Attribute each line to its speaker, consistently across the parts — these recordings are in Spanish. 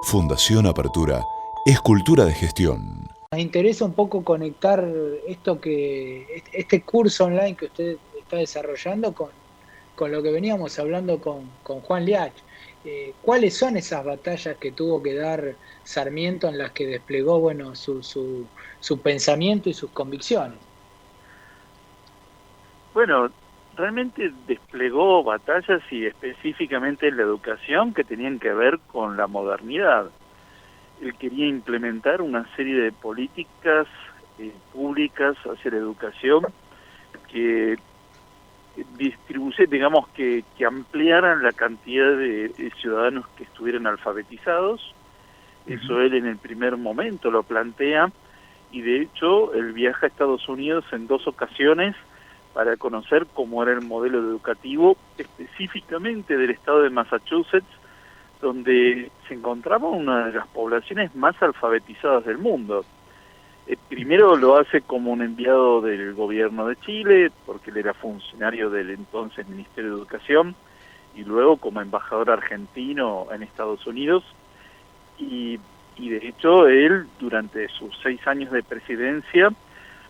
Speaker 1: Fundación Apertura es cultura de gestión.
Speaker 2: Nos interesa un poco conectar este curso online que usted está desarrollando con lo que veníamos hablando con Juan Liach. ¿Cuáles son esas batallas que tuvo que dar Sarmiento en las que desplegó, bueno, su pensamiento y sus convicciones?
Speaker 3: Bueno, realmente desplegó batallas y específicamente en la educación que tenían que ver con la modernidad. Él quería implementar una serie de políticas públicas hacia la educación que digamos, que ampliaran la cantidad de ciudadanos que estuvieran alfabetizados. Eso él en el primer momento lo plantea, y de hecho él viaja a Estados Unidos en 2 ocasiones para conocer cómo era el modelo educativo específicamente del estado de Massachusetts, donde se encontraba una de las poblaciones más alfabetizadas del mundo. Primero lo hace como un enviado del gobierno de Chile, porque él era funcionario del entonces Ministerio de Educación, y luego como embajador argentino en Estados Unidos, y de hecho él durante sus 6 años de presidencia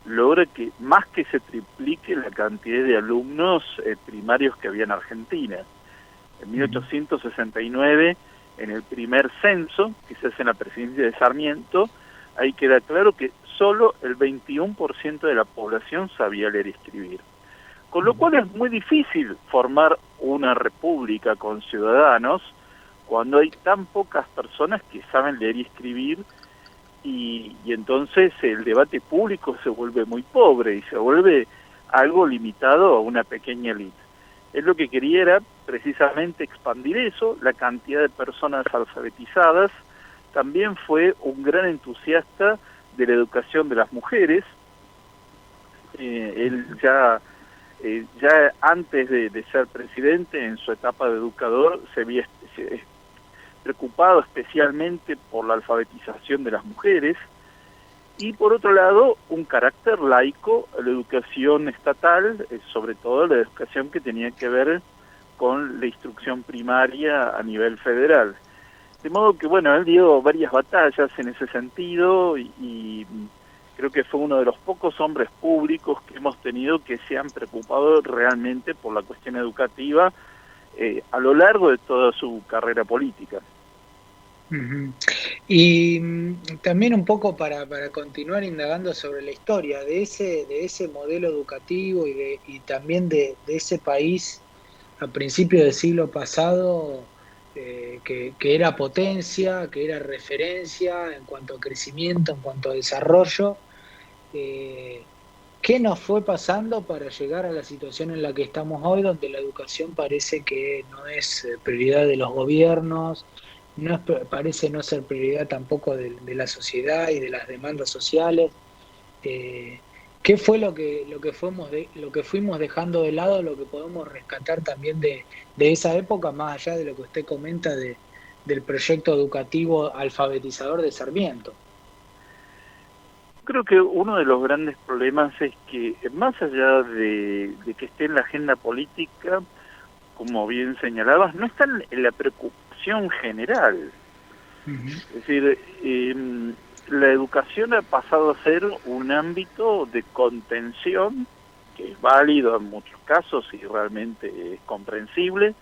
Speaker 3: logra que más que se triplique la cantidad de alumnos primarios que había en Argentina. En 1869, en el primer censo que se hace en la presidencia de Sarmiento, ahí queda claro que solo el 21% de la población sabía leer y escribir. Con lo cual es muy difícil formar una república con ciudadanos cuando hay tan pocas personas que saben leer y escribir, y entonces el debate público se vuelve muy pobre y se vuelve algo limitado a una pequeña élite. Él lo que quería era precisamente expandir eso, la cantidad de personas alfabetizadas. También fue un gran entusiasta de la educación de las mujeres. Él ya antes de ser presidente, en su etapa de educador, se había preocupado especialmente por la alfabetización de las mujeres, y por otro lado un carácter laico a la educación estatal, sobre todo la educación que tenía que ver con la instrucción primaria a nivel federal. De modo que, bueno, él dio varias batallas en ese sentido, y creo que fue uno de los pocos hombres públicos que hemos tenido que se han preocupado realmente por la cuestión educativa a lo largo de toda su carrera política.
Speaker 2: Y también un poco para continuar indagando sobre la historia de ese modelo educativo y también de ese país a principios del siglo pasado, que era potencia, que era referencia en cuanto a crecimiento, en cuanto a desarrollo. eh, ¿Qué nos fue pasando para llegar a la situación en la que estamos hoy, donde la educación parece que no es prioridad de los gobiernos, no es, parece no ser prioridad tampoco de la sociedad y de las demandas sociales? Eh, ¿Qué fue lo que fuimos dejando de lado, lo que podemos rescatar también de esa época, más allá de lo que usted comenta del proyecto educativo alfabetizador de Sarmiento?
Speaker 3: Creo que uno de los grandes problemas es que, más allá de que esté en la agenda política, como bien señalabas, no está en la preocupación general.
Speaker 2: Ujú.
Speaker 3: Es decir, la educación ha pasado a ser un ámbito de contención, que es válido en muchos casos y realmente es comprensible,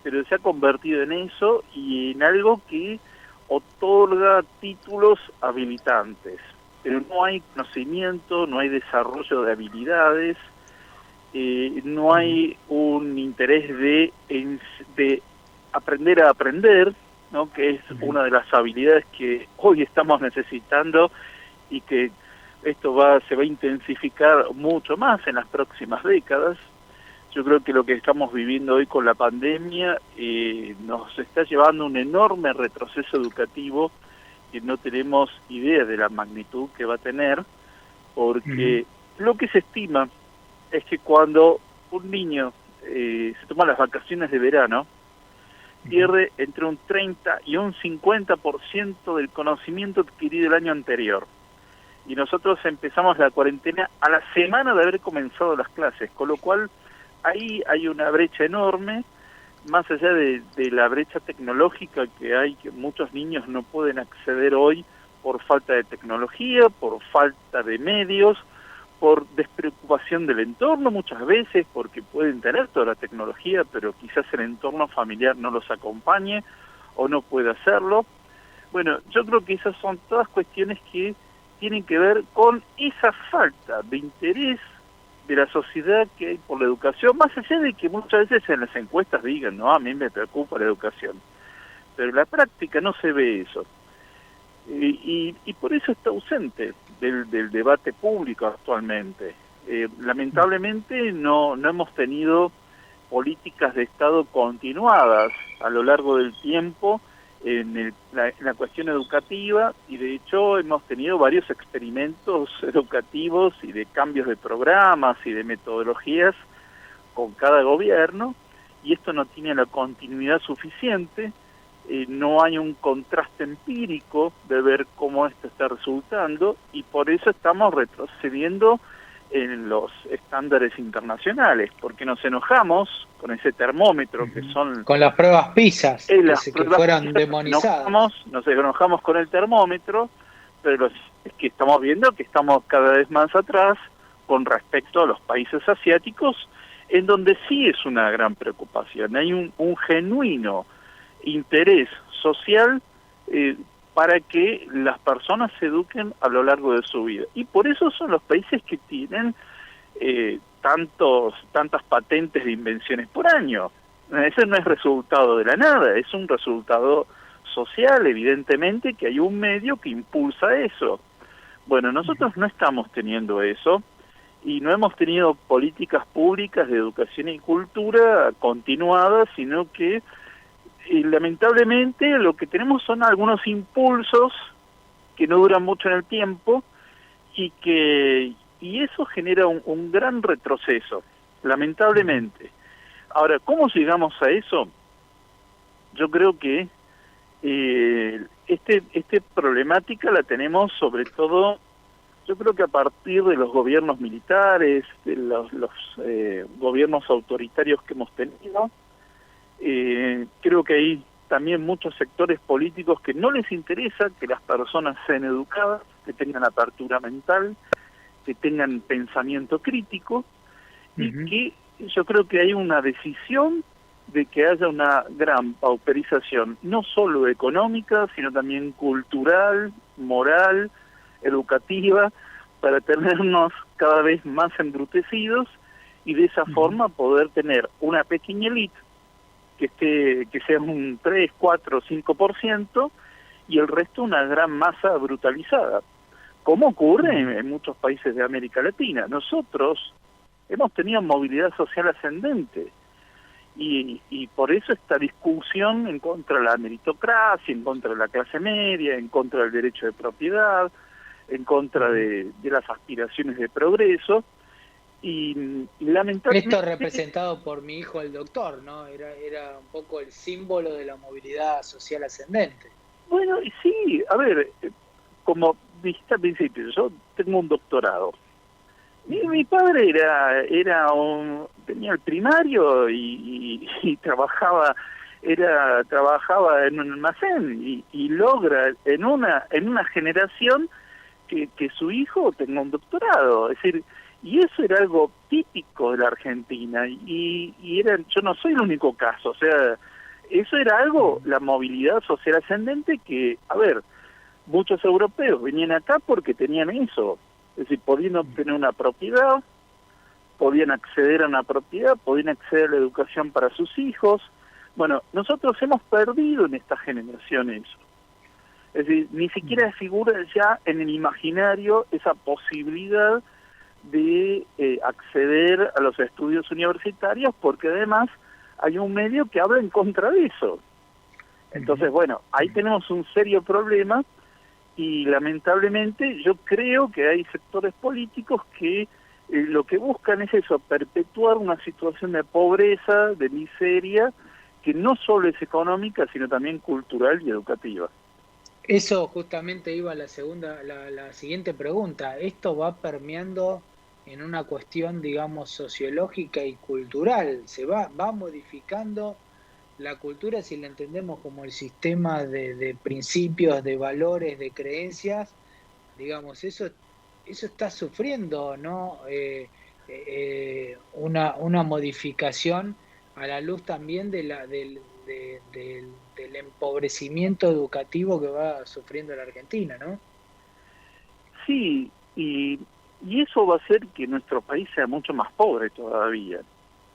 Speaker 3: pero se ha convertido en eso y en algo que otorga títulos habilitantes, pero no hay conocimiento, no hay desarrollo de habilidades, no hay un interés de aprender a aprender, ¿no? Que es una de las habilidades que hoy estamos necesitando, y que se va a intensificar mucho más en las próximas décadas. Yo creo que lo que estamos viviendo hoy con la pandemia nos está llevando a un enorme retroceso educativo que no tenemos idea de la magnitud que va a tener,
Speaker 2: Ujú.
Speaker 3: porque lo que se estima es que cuando un niño se toma las vacaciones de verano,
Speaker 2: Ujú.
Speaker 3: pierde entre un 30 y un 50% del conocimiento adquirido el año anterior. Y nosotros empezamos la cuarentena a la semana de haber comenzado las clases, con lo cual ahí hay una brecha enorme más allá de la brecha tecnológica que hay, que muchos niños no pueden acceder hoy por falta de tecnología, por falta de medios, por despreocupación del entorno muchas veces, porque pueden tener toda la tecnología, pero quizás el entorno familiar no los acompañe o no puede hacerlo. Bueno, yo creo que esas son todas cuestiones que tienen que ver con esa falta de interés de la sociedad que hay por la educación, más allá de que muchas veces en las encuestas digan, no, a mí me preocupa la educación, pero en la práctica no se ve eso. Y por eso está ausente del debate público actualmente. Lamentablemente no hemos tenido políticas de Estado continuadas a lo largo del tiempo en la cuestión educativa, y de hecho hemos tenido varios experimentos educativos y de cambios de programas y de metodologías con cada gobierno, y esto no tiene la continuidad suficiente. No hay un contraste empírico de ver cómo esto está resultando, y por eso estamos retrocediendo en los estándares internacionales, porque nos enojamos con ese termómetro que son...
Speaker 2: Con las pruebas PISA, que fueron
Speaker 3: PISA,
Speaker 2: demonizadas.
Speaker 3: nos enojamos con el termómetro, pero es que estamos viendo que estamos cada vez más atrás con respecto a los países asiáticos, en donde sí es una gran preocupación. Hay un genuino interés social para que las personas se eduquen a lo largo de su vida. Y por eso son los países que tienen tantas patentes de invenciones por año. Ese no es resultado de la nada, es un resultado social, evidentemente, que hay un medio que impulsa eso. Bueno, nosotros no estamos teniendo eso, y no hemos tenido políticas públicas de educación y cultura continuadas, sino que lamentablemente lo que tenemos son algunos impulsos que no duran mucho en el tiempo, y eso genera un gran retroceso, lamentablemente. Ahora, ¿cómo llegamos a eso? Yo creo que esta problemática la tenemos sobre todo, yo creo que a partir de los gobiernos militares, de los gobiernos autoritarios que hemos tenido. Creo que hay también muchos sectores políticos que no les interesa que las personas sean educadas, que tengan apertura mental, que tengan pensamiento crítico, y que yo creo que hay una decisión de que haya una gran pauperización, no solo económica, sino también cultural, moral, educativa, para tenernos cada vez más embrutecidos, y de esa forma poder tener una pequeña élite que sea un 3, 4, 5%, y el resto una gran masa brutalizada, como ocurre en muchos países de América Latina. Nosotros hemos tenido movilidad social ascendente, y por eso esta discusión en contra de la meritocracia, en contra de la clase media, en contra del derecho de propiedad, en contra de las aspiraciones de progreso, y lamentablemente...
Speaker 2: Esto representado por mi hijo el doctor, ¿no? Era un poco el símbolo de la movilidad social ascendente.
Speaker 3: Bueno, sí, a ver, como dijiste al principio, yo tengo un doctorado. Mi padre tenía el primario y trabajaba en un almacén, y logra en una generación que su hijo tenga un doctorado. Es decir, y eso era algo típico de la Argentina, y yo no soy el único caso. O sea, eso era algo, la movilidad social ascendente, que, a ver, muchos europeos venían acá porque tenían eso. Es decir, podían obtener una propiedad, podían acceder a una propiedad, podían acceder a la educación para sus hijos. Bueno, nosotros hemos perdido en esta generación eso. Es decir, ni siquiera figura ya en el imaginario esa posibilidad de acceder a los estudios universitarios, porque además hay un medio que habla en contra de eso. Entonces, bueno, ahí tenemos un serio problema, y lamentablemente yo creo que hay sectores políticos que lo que buscan es eso, perpetuar una situación de pobreza, de miseria, que no solo es económica, sino también cultural y educativa.
Speaker 2: Eso justamente iba a la siguiente pregunta. ¿Esto va permeando en una cuestión, digamos, sociológica y cultural? ¿Se va modificando la cultura, si la entendemos como el sistema de principios, de valores, de creencias, digamos, eso está sufriendo, ¿no? Una modificación a la luz también del empobrecimiento educativo que va sufriendo la Argentina, ¿no?
Speaker 3: Sí, y eso va a hacer que nuestro país sea mucho más pobre todavía,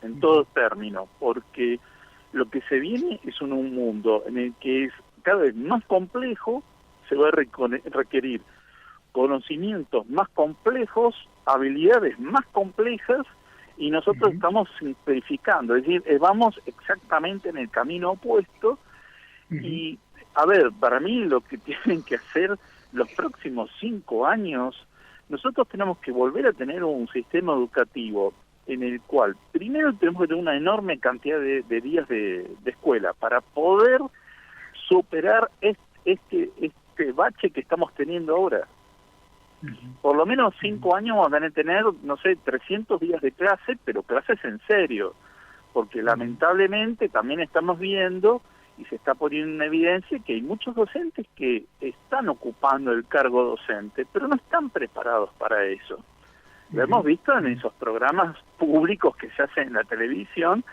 Speaker 3: en todo término, porque lo que se viene es un mundo en el que es cada vez más complejo, se va a requerir conocimientos más complejos, habilidades más complejas, y nosotros estamos simplificando, es decir, vamos exactamente en el camino opuesto. Y, a ver, para mí lo que tienen que hacer los próximos 5 años, nosotros tenemos que volver a tener un sistema educativo en el cual primero tenemos que tener una enorme cantidad de días de escuela para poder superar este bache que estamos teniendo ahora. Por lo menos 5 años van a tener, no sé, 300 días de clase, pero clases en serio, porque lamentablemente también estamos viendo y se está poniendo en evidencia que hay muchos docentes que están ocupando el cargo docente, pero no están preparados para eso. Lo hemos visto en esos programas públicos que se hacen en la televisión,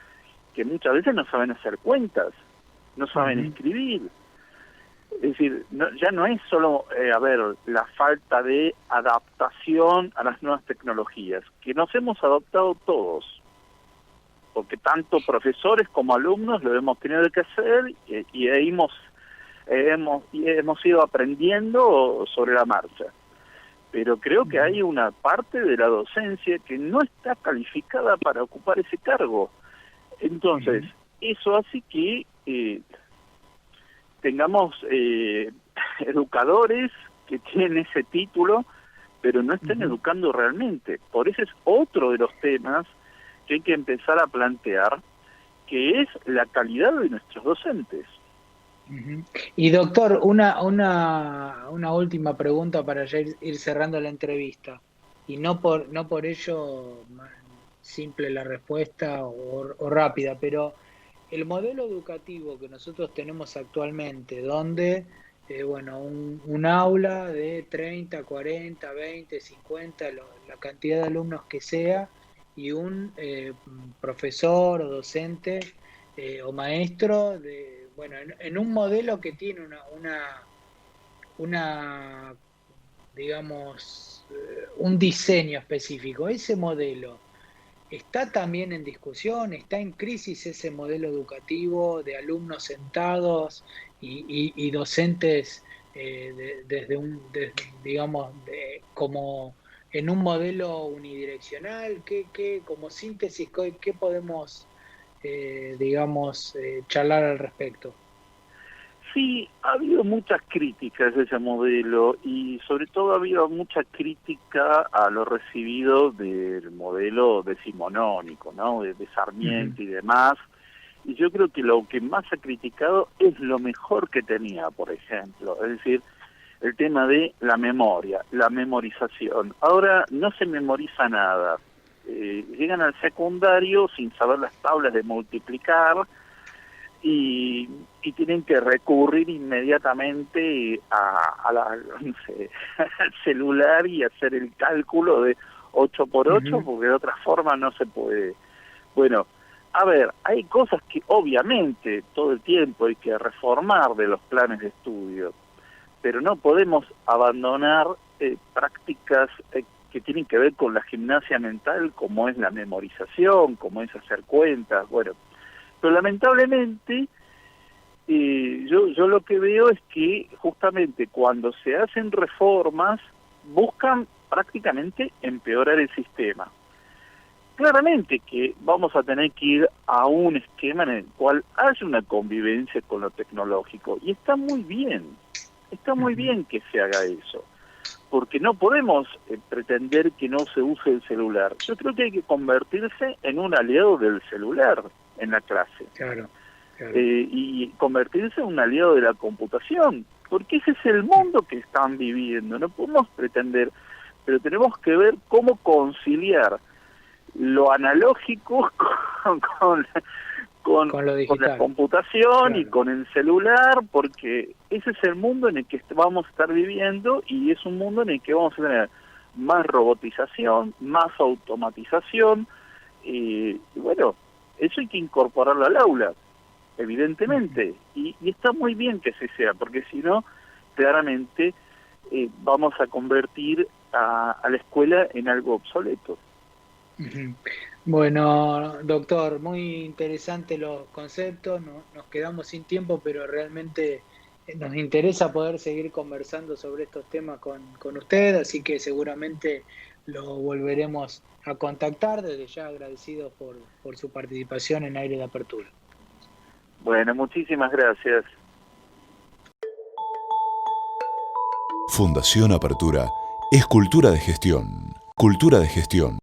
Speaker 3: que muchas veces no saben hacer cuentas, no saben escribir. Es decir, ya no es solo, la falta de adaptación a las nuevas tecnologías, que nos hemos adaptado todos, porque tanto profesores como alumnos lo hemos tenido que hacer y hemos ido aprendiendo sobre la marcha. Pero creo que hay una parte de la docencia que no está calificada para ocupar ese cargo. Entonces, eso hace que tengamos educadores que tienen ese título, pero no estén educando realmente. Por eso es otro de los temas que hay que empezar a plantear, que es la calidad de nuestros docentes.
Speaker 2: Y doctor, una última pregunta para ya ir cerrando la entrevista, y no por ello simple la respuesta o rápida, pero el modelo educativo que nosotros tenemos actualmente, donde un aula de 30, 40, 20, 50, la cantidad de alumnos que sea, y un profesor o docente o maestro en un modelo que tiene una digamos, un diseño específico. Ese modelo está también en discusión, está en crisis ese modelo educativo de alumnos sentados y docentes como en un modelo unidireccional. Como síntesis, ¿qué podemos charlar al respecto?
Speaker 3: Sí, ha habido muchas críticas a ese modelo y sobre todo ha habido mucha crítica a lo recibido del modelo decimonónico, ¿no? De Sarmiento y demás. Y yo creo que lo que más ha criticado es lo mejor que tenía, por ejemplo. Es decir, el tema de la memoria, la memorización. Ahora no se memoriza nada. Llegan al secundario sin saber las tablas de multiplicar, y tienen que recurrir inmediatamente al celular y hacer el cálculo de 8 por 8, porque de otra forma no se puede. Bueno, a ver, hay cosas que obviamente todo el tiempo hay que reformar de los planes de estudio, pero no podemos abandonar prácticas que tienen que ver con la gimnasia mental, como es la memorización, como es hacer cuentas, bueno. Pero lamentablemente yo lo que veo es que justamente cuando se hacen reformas buscan prácticamente empeorar el sistema. Claramente que vamos a tener que ir a un esquema en el cual haya una convivencia con lo tecnológico, y está muy bien que se haga eso, porque no podemos pretender que no se use el celular. Yo creo que hay que convertirse en un aliado del celular en la clase. Claro. Y convertirse en un aliado de la computación, porque ese es el mundo que están viviendo. No podemos pretender, pero tenemos que ver cómo conciliar lo analógico con con
Speaker 2: lo digital,
Speaker 3: la computación,
Speaker 2: claro,
Speaker 3: y con el celular, porque ese es el mundo en el que vamos a estar viviendo, y es un mundo en el que vamos a tener más robotización, más automatización, y bueno, eso hay que incorporarlo al aula, evidentemente, y está muy bien que así sea, porque si no, claramente vamos a convertir a la escuela en algo obsoleto.
Speaker 2: Ujú. Bueno, doctor, muy interesante los conceptos. Nos quedamos sin tiempo, pero realmente nos interesa poder seguir conversando sobre estos temas con usted, así que seguramente lo volveremos a contactar. Desde ya agradecidos por su participación en Aire de Apertura.
Speaker 3: Bueno, muchísimas gracias.
Speaker 1: Fundación Apertura es cultura de gestión. Cultura de gestión.